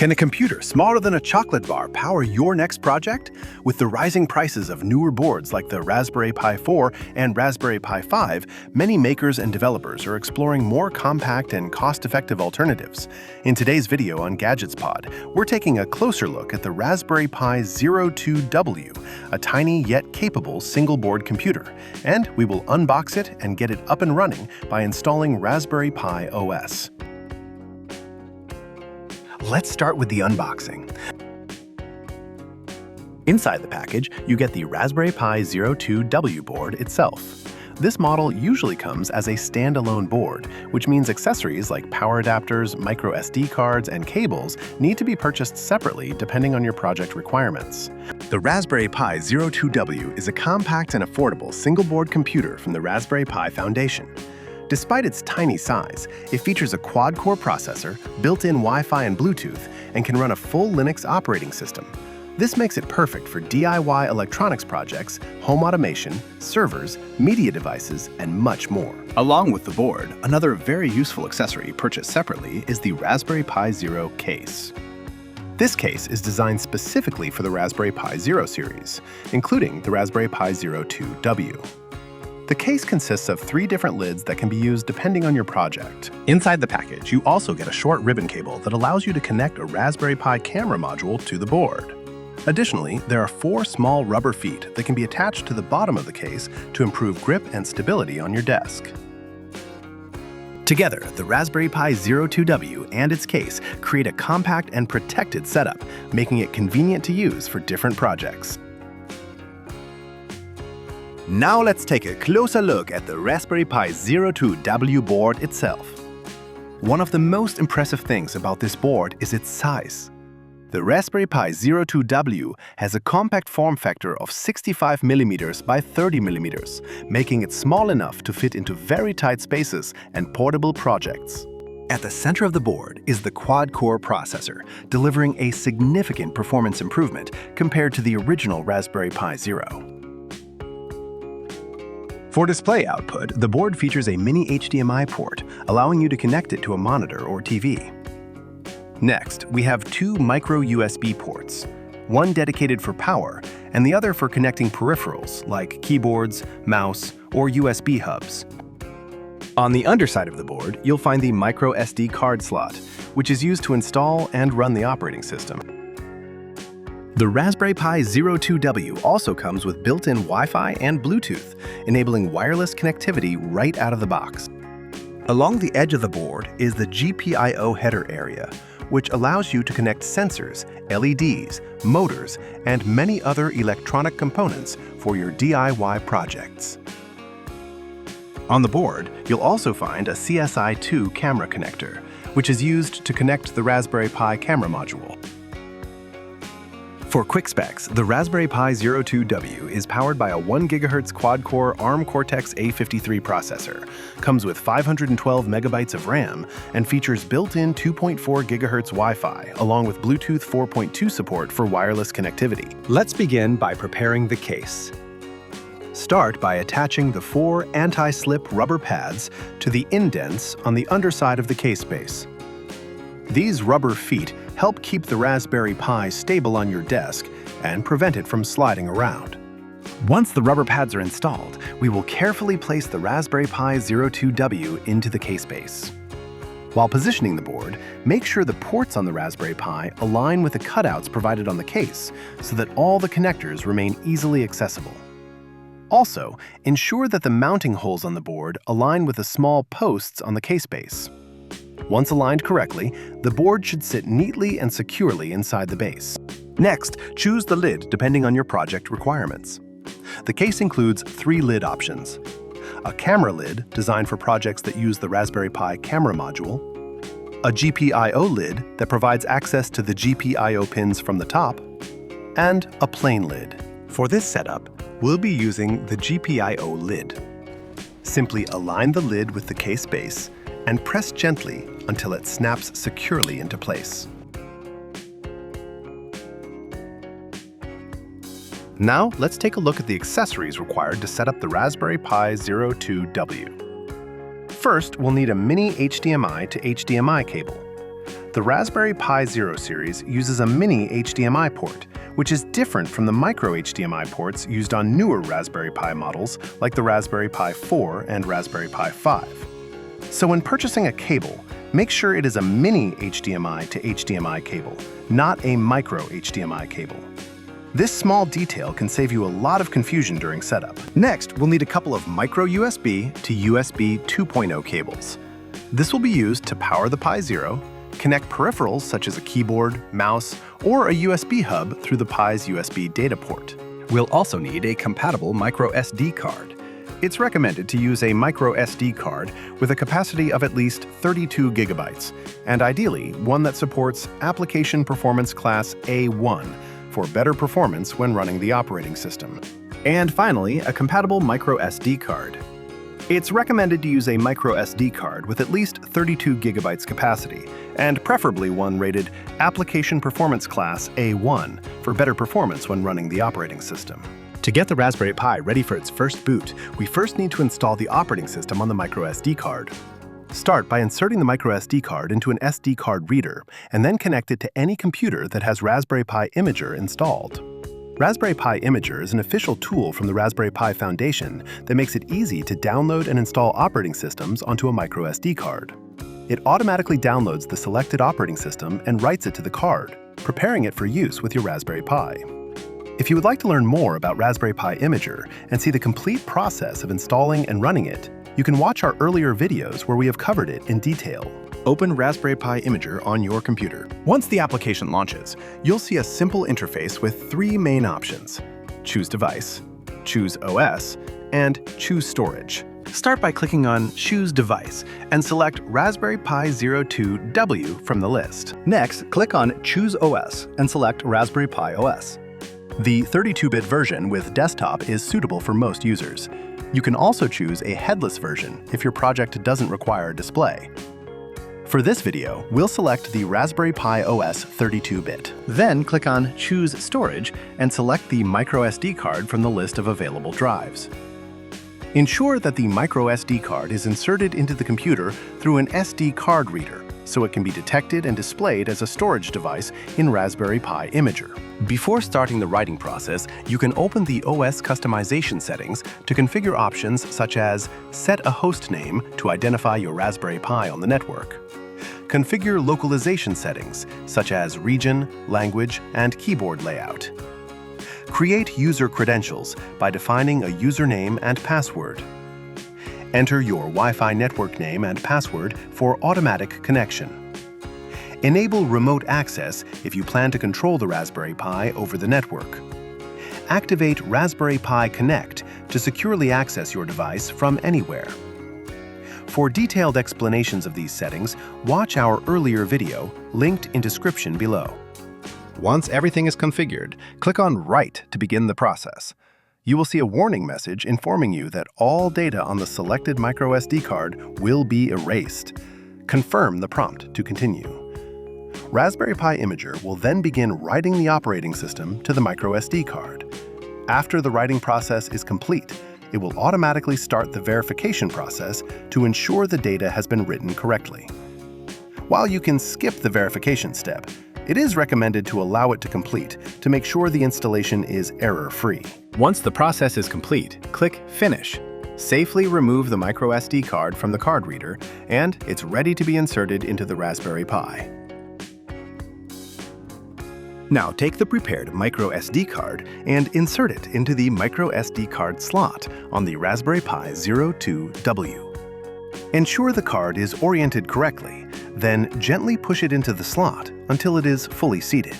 Can a computer smaller than a chocolate bar power your next project? With the rising prices of newer boards like the Raspberry Pi 4 and Raspberry Pi 5, many makers and developers are exploring more compact and cost-effective alternatives. In today's video on GadgetsPod, we're taking a closer look at the Raspberry Pi 02W, a tiny yet capable single-board computer, and we will unbox it and get it up and running by installing Raspberry Pi OS. Let's start with the unboxing. Inside the package, you get the Raspberry Pi 02W board itself. This model usually comes as a standalone board, which means accessories like power adapters, microSD cards, and cables need to be purchased separately depending on your project requirements. The Raspberry Pi 02W is a compact and affordable single-board computer from the Raspberry Pi Foundation. Despite its tiny size, it features a quad-core processor, built-in Wi-Fi and Bluetooth, and can run a full Linux operating system. This makes it perfect for DIY electronics projects, home automation, servers, media devices, and much more. Along with the board, another very useful accessory purchased separately is the Raspberry Pi Zero case. This case is designed specifically for the Raspberry Pi Zero series, including the Raspberry Pi 02W. The case consists of 3 different lids that can be used depending on your project. Inside the package, you also get a short ribbon cable that allows you to connect a Raspberry Pi camera module to the board. Additionally, there are 4 small rubber feet that can be attached to the bottom of the case to improve grip and stability on your desk. Together, the Raspberry Pi 02W and its case create a compact and protected setup, making it convenient to use for different projects. Now let's take a closer look at the Raspberry Pi 02W board itself. One of the most impressive things about this board is its size. The Raspberry Pi 02W has a compact form factor of 65mm by 30mm, making it small enough to fit into very tight spaces and portable projects. At the center of the board is the quad-core processor, delivering a significant performance improvement compared to the original Raspberry Pi Zero. For display output, the board features a mini HDMI port, allowing you to connect it to a monitor or TV. Next, we have 2 micro USB ports, one dedicated for power and the other for connecting peripherals like keyboards, mouse, or USB hubs. On the underside of the board, you'll find the microSD card slot, which is used to install and run the operating system. The Raspberry Pi 02W also comes with built-in Wi-Fi and Bluetooth, enabling wireless connectivity right out of the box. Along the edge of the board is the GPIO header area, which allows you to connect sensors, LEDs, motors, and many other electronic components for your DIY projects. On the board, you'll also find a CSI-2 camera connector, which is used to connect the Raspberry Pi camera module. For quick specs, the Raspberry Pi 02W is powered by a 1 GHz quad-core ARM Cortex-A53 processor, comes with 512 MB of RAM, and features built-in 2.4 GHz Wi-Fi, along with Bluetooth 4.2 support for wireless connectivity. Let's begin by preparing the case. Start by attaching the 4 anti-slip rubber pads to the indents on the underside of the case base. These rubber feet help keep the Raspberry Pi stable on your desk and prevent it from sliding around. Once the rubber pads are installed, we will carefully place the Raspberry Pi 02W into the case base. While positioning the board, make sure the ports on the Raspberry Pi align with the cutouts provided on the case so that all the connectors remain easily accessible. Also, ensure that the mounting holes on the board align with the small posts on the case base. Once aligned correctly, the board should sit neatly and securely inside the base. Next, choose the lid depending on your project requirements. The case includes 3 lid options: a camera lid designed for projects that use the Raspberry Pi camera module, a GPIO lid that provides access to the GPIO pins from the top, and a plain lid. For this setup, we'll be using the GPIO lid. Simply align the lid with the case base and press gently until it snaps securely into place. Now, let's take a look at the accessories required to set up the Raspberry Pi 02W. First, we'll need a mini HDMI to HDMI cable. The Raspberry Pi Zero series uses a mini HDMI port, which is different from the micro HDMI ports used on newer Raspberry Pi models like the Raspberry Pi 4 and Raspberry Pi 5. So when purchasing a cable, make sure it is a mini HDMI to HDMI cable, not a micro HDMI cable. This small detail can save you a lot of confusion during setup. Next, we'll need a couple of micro USB to USB 2.0 cables. This will be used to power the Pi Zero, connect peripherals such as a keyboard, mouse, or a USB hub through the Pi's USB data port. We'll also need a compatible microSD card. It's recommended to use a microSD card with a capacity of at least 32 gigabytes, and ideally one that supports Application Performance Class A1 for better performance when running the operating system. And finally, a compatible microSD card. It's recommended to use a microSD card with at least 32 gigabytes capacity, and preferably one rated Application Performance Class A1 for better performance when running the operating system. To get the Raspberry Pi ready for its first boot, we first need to install the operating system on the microSD card. Start by inserting the microSD card into an SD card reader, and then connect it to any computer that has Raspberry Pi Imager installed. Raspberry Pi Imager is an official tool from the Raspberry Pi Foundation that makes it easy to download and install operating systems onto a microSD card. It automatically downloads the selected operating system and writes it to the card, preparing it for use with your Raspberry Pi. If you would like to learn more about Raspberry Pi Imager and see the complete process of installing and running it, you can watch our earlier videos where we have covered it in detail. Open Raspberry Pi Imager on your computer. Once the application launches, you'll see a simple interface with three main options: Choose Device, Choose OS, and Choose Storage. Start by clicking on Choose Device and select Raspberry Pi 02W from the list. Next, click on Choose OS and select Raspberry Pi OS. The 32-bit version with desktop is suitable for most users. You can also choose a headless version if your project doesn't require a display. For this video, we'll select the Raspberry Pi OS 32-bit. Then click on Choose Storage and select the microSD card from the list of available drives. Ensure that the microSD card is inserted into the computer through an SD card reader, so it can be detected and displayed as a storage device in Raspberry Pi Imager. Before starting the writing process, you can open the OS customization settings to configure options such as set a host name to identify your Raspberry Pi on the network, configure localization settings such as region, language, and keyboard layout, create user credentials by defining a username and password, enter your Wi-Fi network name and password for automatic connection. Enable remote access if you plan to control the Raspberry Pi over the network. Activate Raspberry Pi Connect to securely access your device from anywhere. For detailed explanations of these settings, watch our earlier video, linked in description below. Once everything is configured, click on Write to begin the process. You will see a warning message informing you that all data on the selected microSD card will be erased. Confirm the prompt to continue. Raspberry Pi Imager will then begin writing the operating system to the microSD card. After the writing process is complete, it will automatically start the verification process to ensure the data has been written correctly. While you can skip the verification step, it is recommended to allow it to complete to make sure the installation is error-free. Once the process is complete, click Finish. Safely remove the microSD card from the card reader, and it's ready to be inserted into the Raspberry Pi. Now take the prepared microSD card and insert it into the microSD card slot on the Raspberry Pi 02W. Ensure the card is oriented correctly, then gently push it into the slot until it is fully seated.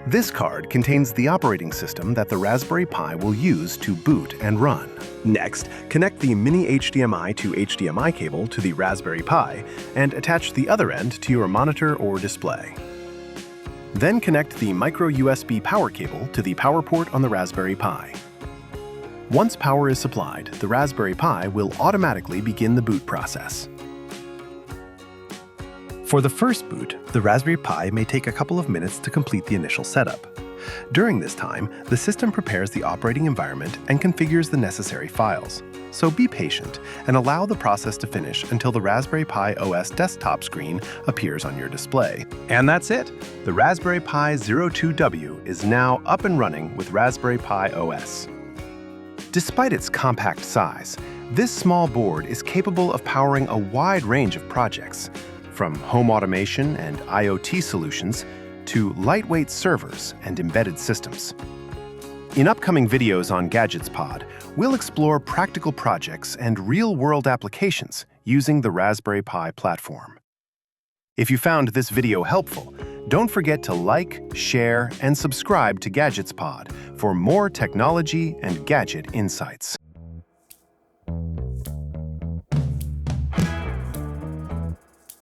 This card contains the operating system that the Raspberry Pi will use to boot and run. Next, connect the mini HDMI to HDMI cable to the Raspberry Pi and attach the other end to your monitor or display. Then connect the micro USB power cable to the power port on the Raspberry Pi. Once power is supplied, the Raspberry Pi will automatically begin the boot process. For the first boot, the Raspberry Pi may take a couple of minutes to complete the initial setup. During this time, the system prepares the operating environment and configures the necessary files. so be patient and allow the process to finish until the Raspberry Pi OS desktop screen appears on your display. And that's it! The Raspberry Pi 02W is now up and running with Raspberry Pi OS. Despite its compact size, this small board is capable of powering a wide range of projects, from home automation and IoT solutions to lightweight servers and embedded systems. In upcoming videos on GadgetsPod, we'll explore practical projects and real-world applications using the Raspberry Pi platform. If you found this video helpful, don't forget to like, share, and subscribe to GadgetsPod for more technology and gadget insights.